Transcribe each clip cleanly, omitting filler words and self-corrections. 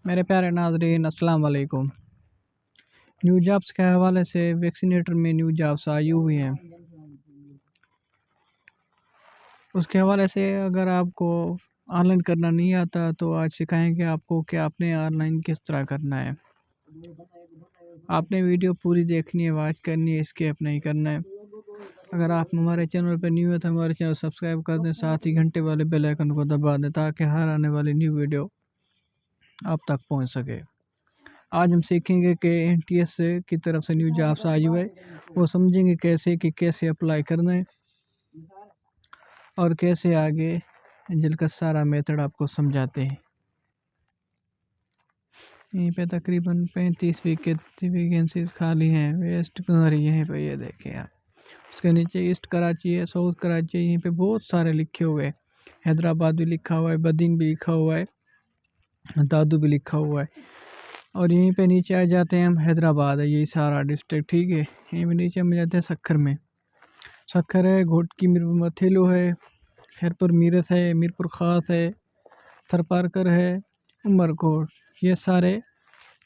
मेरे प्यारे नाज़रीन अस्सलाम वालेकुम। न्यू जॉब्स के हवाले से वैक्सीनेटर में न्यू जॉब्स आई हुई हैं। उसके हवाले से अगर आपको ऑनलाइन करना नहीं आता तो आज सिखाएंगे आपको कि आपने ऑनलाइन किस तरह करना है। आपने वीडियो पूरी देखनी है, वॉच करनी है, स्किप नहीं करना है। अगर आप हमारे चैनल पर न्यू है तो हमारे चैनल सब्सक्राइब कर दें, साथ ही घंटे वाले बेल आइकन को दबा दें ताकि हर आने वाली न्यू वीडियो आप तक पहुंच सके। आज हम सीखेंगे कि एनटीएस की तरफ से न्यू जॉब्स आई हुई है, वो समझेंगे कैसे अप्लाई करना है और कैसे आगे जिनका सारा मेथड आपको समझाते हैं। यहीं पे तकरीबन 35 वैकेंसीज खाली हैं। वेस्ट कलर यहीं पे ये देखें आप। उसके नीचे ईस्ट कराची है, साउथ कराची है, यहीं पे बहुत सारे लिखे हुए हैं। हैदराबाद भी लिखा हुआ है, बदीन भी लिखा हुआ है, दादू भी लिखा हुआ है। और यहीं पे नीचे आ जाते हैं हम, हैदराबाद है यही सारा डिस्ट्रिक्ट, ठीक है। यहीं पे नीचे हम जाते हैं सखर में। सखर है, घोटकी, मीरपुर मथेलो है, खैरपुर मीरत है, मीरपुर ख़ास है, थरपारकर है, उमरकोट, ये सारे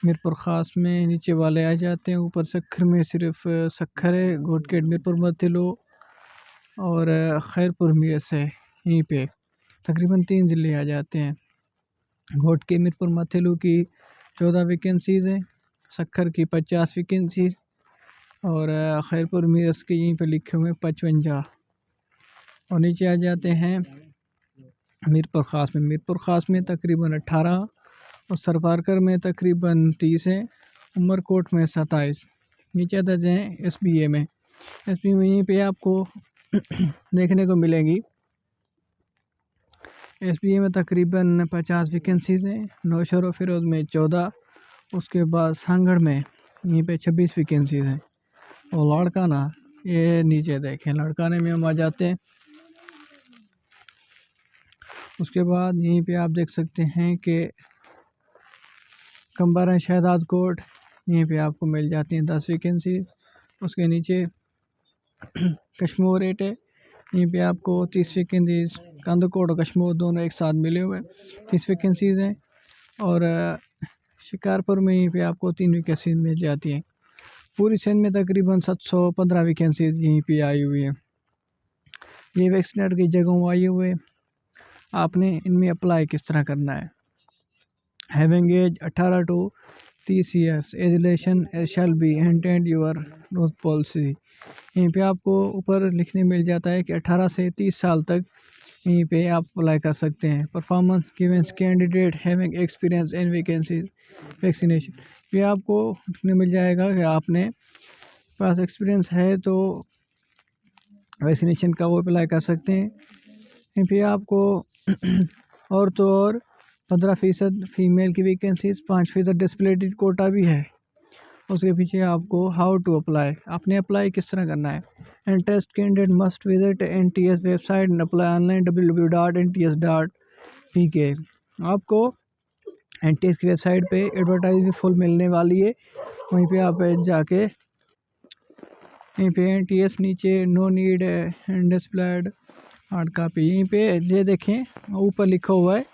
मीरपुर ख़ास में नीचे वाले आ जाते हैं। ऊपर सखर में सिर्फ सखर है, घोटकेट, मीरपुर मथेलो और खैरपुर मीरत है। यहीं पे तकरीबन 3 ज़िले आ जाते हैं। घोटके, मीरपुर मथेलो की 14 वैकेंसीज़ हैं, सखर की 50 वैकेंसीज़ और खैरपुर मीरस के यहीं पे लिखे हुए 55। और नीचे आ जाते हैं मीरपुर ख़ास में तकरीबन 18 और सरपारकर में तकरीबन 30 है, उमरकोट में 27। नीचे आते हैं एसबीए में। एसबीए में यहीं पे आपको देखने को मिलेगी। एसबीए में तकरीबन 50 वैकेंसीज़ हैं। नौशहर फिरोज़ में 14, उसके बाद सांगड़ में यहीं पे 26 वैकेंसीज़ हैं। और लाड़काना, ये नीचे देखें, लाड़काने में हम आ जाते हैं। उसके बाद यहीं पे आप देख सकते हैं कि कंबारा शहदाद कोट, यहीं पे आपको मिल जाती हैं 10 वैकेंसी। उसके नीचे कश्मीर रेट है, यहीं पे आपको 30 वैकेंसीज, कंदकोट और कश्मीर दोनों एक साथ मिले हुए 30 वैकेंसीज़ हैं। और शिकारपुर में यहीं पे आपको 3 वैकेंसीज मिल जाती हैं। पूरी सिंध में तकरीबन 715 वैकेंसीज यहीं पे आई हुई हैं। ये वैक्सीनेटर की जगहों आई हुए। आपने इनमें अप्लाई किस तरह करना है। Having age 18 to 30 years, education shall be intend your note policy. यहीं पे आपको ऊपर लिखने मिल जाता है कि 18 से 30 साल तक यहीं पे आप अप्लाई कर सकते हैं। Performance Givens candidate having experience in vacancy vaccination, ये आपको लिखने मिल जाएगा कि आपने पास एक्सपीरियंस है तो वैक्सीनेशन का वो अप्लाई कर सकते हैं। यहीं पे आपको और तो और 15% फीमेल की वैकेंसीज, 5% डिस्बिलिटी कोटा भी है। उसके पीछे आपको हाउ टू अप्लाई, आपने अप्लाई किस तरह करना है। Interest candidate must visit NTS website and apply online www.nts.pk। आपको एनटीएस की वेबसाइट पे एडवर्टाइज भी फुल मिलने वाली है, वहीं पे आप जाके यहीं पे एनटीएस नीचे no need displayed hard copy, यहीं पे ये देखें ऊपर लिखा हुआ है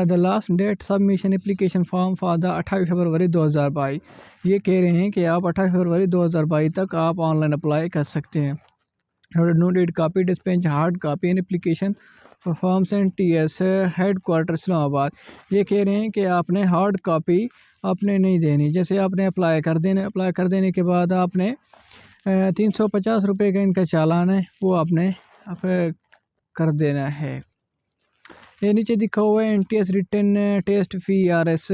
the last date submission application form for the 28 February 2022। ये कह रहे हैं कि आप 28 फरवरी 2022 तक आप ऑनलाइन अप्लाई कर सकते हैं। No need copy dispatch hard copy an application forms and TS headquarter Islamabad. ये कह रहे हैं कि आपने हार्ड कापी आपने नहीं देनी, जैसे आपने अप्लाई कर देने के बाद आपने 350 रुपये का इनका चालान है, वो आपने कर देना है। ये नीचे दिखा हुआ है NTS written test fee RS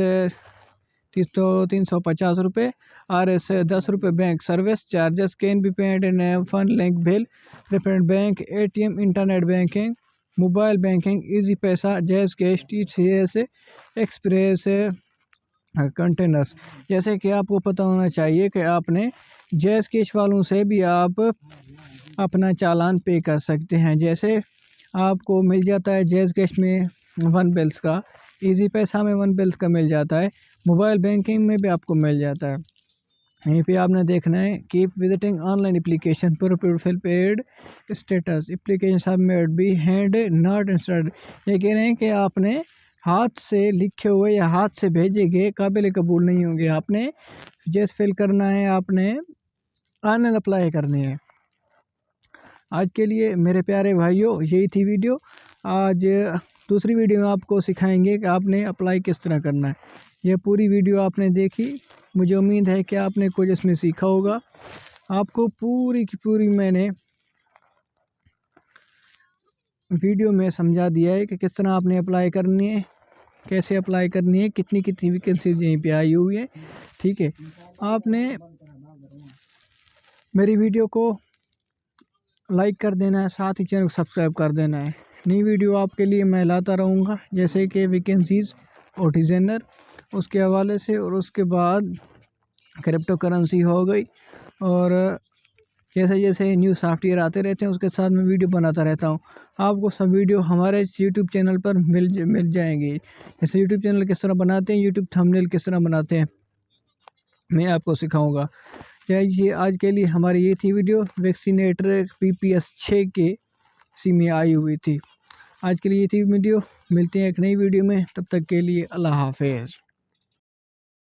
350 रुपये, RS 10 रुपये। Bank service charges can be paid in fun link bill, prepaid bank, ATM, internet banking, mobile banking, Easypaisa, JazzCash, TCS express containers. जैसे कि आपको पता होना चाहिए कि आपने जैज़ कैश वालों से भी आप अपना चालान पे कर सकते हैं। जैसे आपको मिल जाता है जैज़ कैश में 1 बिल्स का, इजी पैसा में 1 बिल्स का मिल जाता है, मोबाइल बैंकिंग में भी आपको मिल जाता है। यहीं पे आपने देखना है कीप विजिटिंग ऑनलाइन एप्लीकेशन पर fill paid status application submit be hand not instead. ये कह रहे हैं कि आपने हाथ से लिखे हुए या हाथ से भेजे गए काबिल कबूल नहीं होंगे। आपने जैसे फिल करना है, आपने ऑनलाइन अप्लाई करनी है। आज के लिए मेरे प्यारे भाइयों यही थी वीडियो। आज दूसरी वीडियो में आपको सिखाएंगे कि आपने अप्लाई किस तरह करना है। यह पूरी वीडियो आपने देखी, मुझे उम्मीद है कि आपने कुछ इसमें सीखा होगा। आपको पूरी की पूरी मैंने वीडियो में समझा दिया है कि किस तरह आपने अप्लाई करनी है, कैसे अप्लाई करनी है, कितनी कितनी वैकेंसीज यहीं पे आई हुई है। ठीक है, आपने मेरी वीडियो को लाइक कर देना है, साथ ही चैनल को सब्सक्राइब कर देना है। नई वीडियो आपके लिए मैं लाता रहूँगा, जैसे कि वैकेंसीज और डिज़ाइनर उसके हवाले से, और उसके बाद क्रिप्टो करेंसी हो गई, और जैसे जैसे न्यू सॉफ्टवेयर आते रहते हैं उसके साथ मैं वीडियो बनाता रहता हूँ। आपको सब वीडियो हमारे यूट्यूब चैनल पर मिल जाएंगे। जैसे यूट्यूब चैनल किस तरह बनाते हैं, यूट्यूब थंबनेल किस तरह बनाते हैं, मैं आपको सिखाऊंगा। ये आज के लिए हमारी ये थी वीडियो, वैक्सीनेटर PPS 6 के इसी में आई हुई थी। आज के लिए ये थी वीडियो, मिलते हैं एक नई वीडियो में, तब तक के लिए अल्लाह हाफिज़।